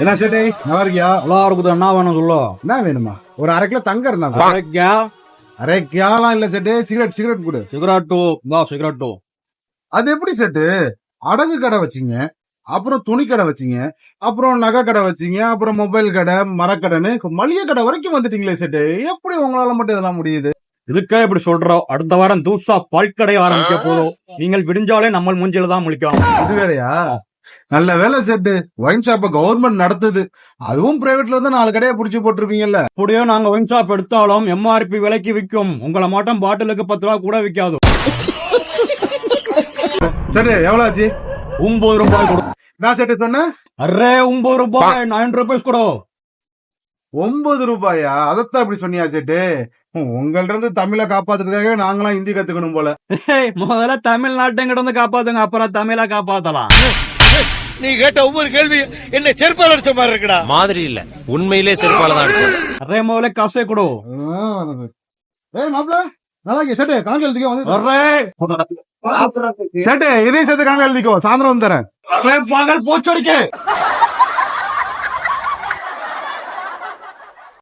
என்ன சேட்டை நல்லா இருக்கியா? நல்லா இருக்குது. என்ன வேணும் சொல்லு. என்ன வேணுமா? ஒரு 1/2 கிலோ தங்கம் இருந்தாங்க. 1/2 கிலோலாம் இல்ல சேட்டு. சிகரெட் கொடு. சிகரெட்டு அது எப்படி சேட்டு? அடகு கடை வச்சீங்க, அப்புறம் துணி கடை வச்சீங்க, அப்புறம் நகை கடை வச்சீங்க, அப்புறம் மொபைல் கடை, மரக்கடைன்னு மளிகை கடை வரைக்கும் வந்துட்டீங்களே சேட்டு. எப்படி உங்களால மட்டும் இதெல்லாம் முடியுது? இதுக்கே இப்படி சொல்றோம். அடுத்த வாரம் தூசா பல்கடை ஆரம்பிக்க போதும். நீங்கள் விடிஞ்சாலே நம்ம மூஞ்சில தான் முழிக்கும். இது வேறையா? நல்ல வேலை செட்டு. ஒயின் ஷாப்ப கவர்மெண்ட் நடத்துது. அதுவும் பிரைவேட்ல இருந்து 4 கடையை புடிச்சு போட்டிருப்பீங்கல்ல. அப்படியே நாங்க ஒயின் ஷாப் எடுத்தாலும் எம்ஆர்பி விலைக்கு விற்கும். உங்களை மட்டும் பாட்டிலுக்கு 10 ரூபா கூட விற்காது. சரி எவ்வளவு ஆச்சு? 9 ரூபாய் கொடு. நான் செட்டு சொன்னேன். அரே 9 ரூபாய் 9 ரூபாய் கொடு. 9 ரூபாயா? அதத்தான் இப்படி சொன்னியா சேட்டு? உங்கள்ட்ட இருந்து தமிழை காப்பாத்துறதுக்காக நாங்களாம் ஹிந்தி கத்துக்கணும் போல. முதல்ல தமிழ்நாட்டைங்கிட்ட வந்து காப்பாத்துங்க, அப்புறம் தமிழை காப்பாத்தலாம். நீ கேட்ட ஒவ்வொரு கேள்வி என்ன செருப்பால் அடிச்ச மாதிரி இருக்குடா. மாதிரி இல்ல, உண்மையிலே செருப்பால தான் அடிச்சது. அரே முதல்ல காசே கொடு. ஏய் மாப்ள நல்லா இருக்கு சேட்டு. கணக்கு எழுதிக்கோ வந்து. அரே சேட்டு இதையும் சேர்த்து கணக்கு எழுதிக்கோ. சாயந்தரம் வந்து தரேன். பகல் போச்சடிக்க